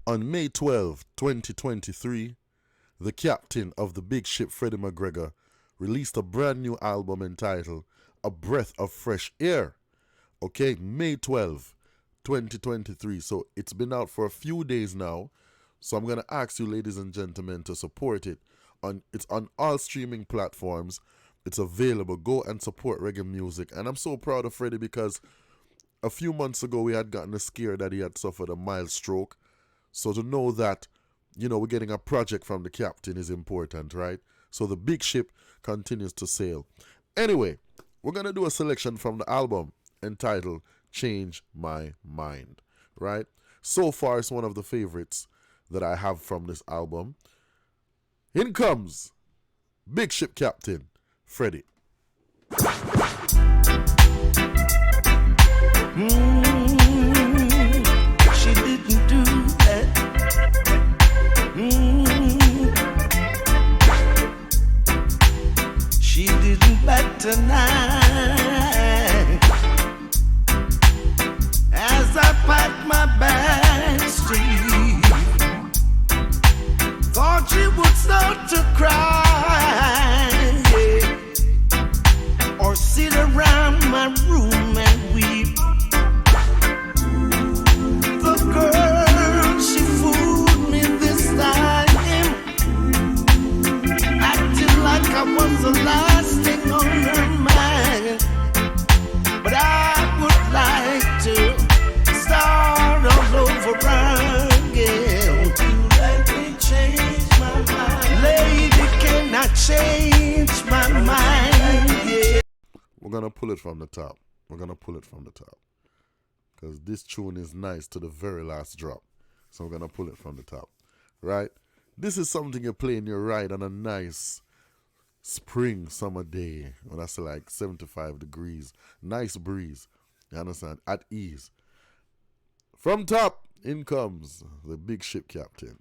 On May 12, 2023, the captain of the big ship Freddie Mcgregor released a brand new album entitled A Breath of Fresh Air. Okay, May 12, 2023. So it's been out for a few days now. So I'm going to ask you, ladies and gentlemen, to support it. It's on all streaming platforms. It's available. Go and support reggae music. And I'm so proud of Freddie because a few months ago we had gotten a scare that he had suffered a mild stroke. So to know that, we're getting a project from the captain is important, right? So the big ship continues to sail. Anyway, we're going to do a selection from the album entitled Change My Mind, right? So far, it's one of the favorites that I have from this album. In comes Big Ship Captain, Freddie. She didn't do that. She didn't bat tonight. As I packed my bags to leave, thought she would start to cry, yeah, or sit around my room and weep. The girl, she fooled me this time, acting like I was the last thing on her mind. But I would like to start all over again. Let me change my mind. Lady, can I change my mind? Yeah. We're going to pull it from the top. Because this tune is nice to the very last drop. So we're going to pull it from the top. Right? This is something you play in your ride on a nice spring summer day. When that's like 75 degrees. Nice breeze. You understand? At ease. From top, in comes the big ship captain.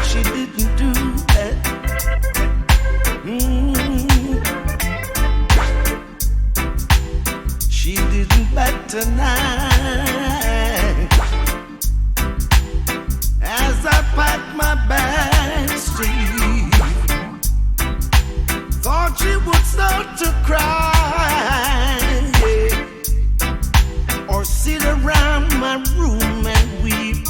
She didn't do that. She didn't bat tonight. As I packed my bags to leave, thought she would start to cry, yeah, or sit around my room and weep.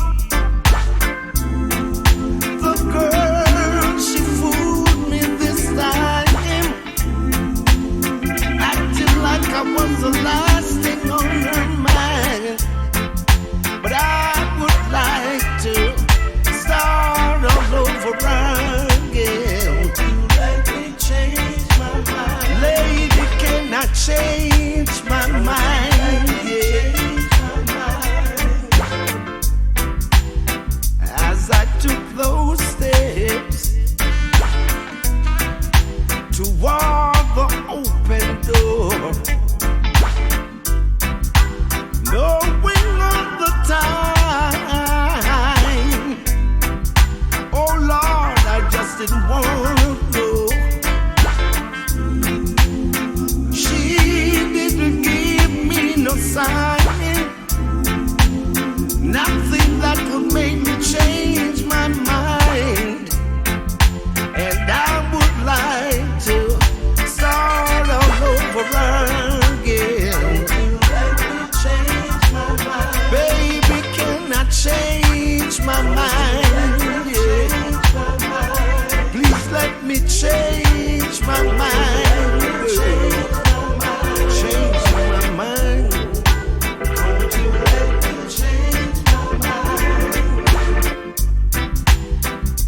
The girl, she fooled me this time, acting like I was the last thing on her mind. But I would like to start all over again. Let me change my mind. Lady, can I change my mind? Yeah. As I took those steps toward the open door, knowing all the time, oh Lord, I just didn't want to go. She didn't give me no sign, nothing that could make me change my mind. And I would like to start all over again. Let me change my mind. Baby, can I change my mind? Yeah. Please let me change my mind. Change my mind. Won't you let me change my mind?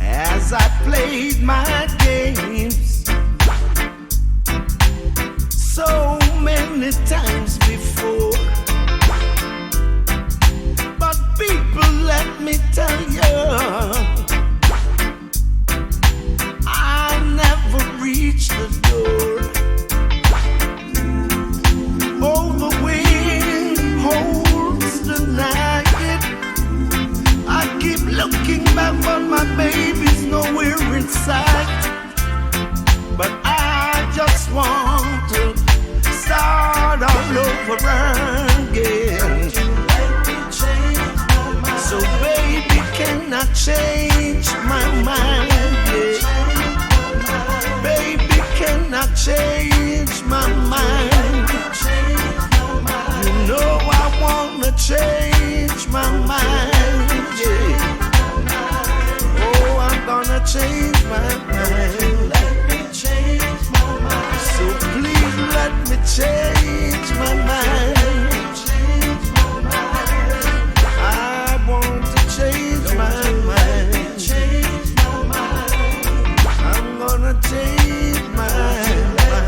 As I played my games so many times before, but people, let me tell you, I never reached the door. Oh, the wind holds the night. I keep looking back, but my baby's nowhere in sight. But I just want to start all over. change my mind. Yeah. Baby, can I change my mind? You know I wanna change my mind. Yeah. Oh, I'm gonna change my mind. Let me change my mind. So please let me change my mind. I want to change my mind. I'm gonna change my mind.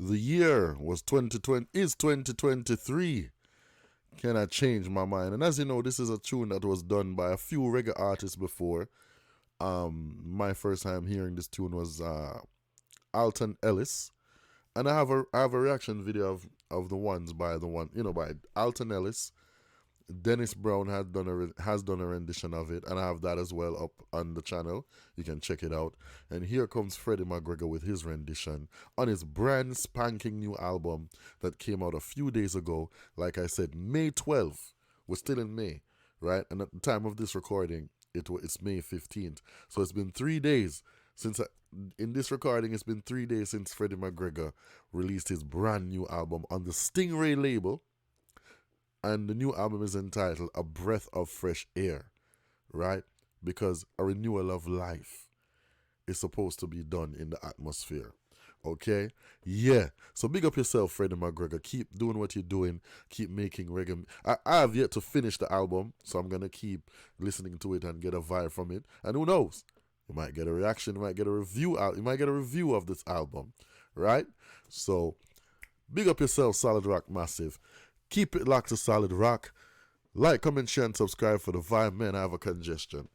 The year was 2020, is 2023. Can I change my mind? And as you know, this is a tune that was done by a few reggae artists before. My first time hearing this tune was Alton Ellis, and I have a reaction video of the ones by by Alton Ellis. Dennis Brown has done a rendition of it, and I have that as well up on the channel. You can check it out. And here comes Freddie Mcgregor with his rendition on his brand spanking new album that came out a few days ago. Like I said, May 12th. We're still in May, right? And at the time of this recording, it's May 15th. So it's been 3 days since in this recording. It's been 3 days since Freddie Mcgregor released his brand new album on the Stingray label. And the new album is entitled A Breath of Fresh Air, right? Because a renewal of life is supposed to be done in the atmosphere. Okay? Yeah. So big up yourself, Freddie Mcgregor. Keep doing what you're doing. Keep making reggae. I have yet to finish the album, so I'm going to keep listening to it and get a vibe from it. And who knows? You might get a reaction. You might get a review out. You might get a review of this album, right? So big up yourself, Solid Rock Massive. Keep it locked to Solid Rock. Like, comment, share, and subscribe for the vibe. Man, I have a congestion.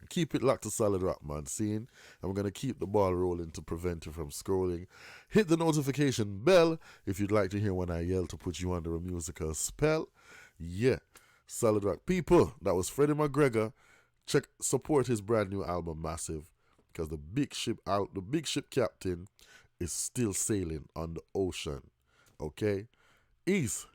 Keep it locked to Solid Rock, man. Seeing? I'm going to keep the ball rolling to prevent you from scrolling. Hit the notification bell if you'd like to hear when I yell to put you under a musical spell. Yeah. Solid Rock. People, that was Freddie Mcgregor. Support his brand new album, Massive. Because the big ship captain is still sailing on the ocean. Okay? Ease.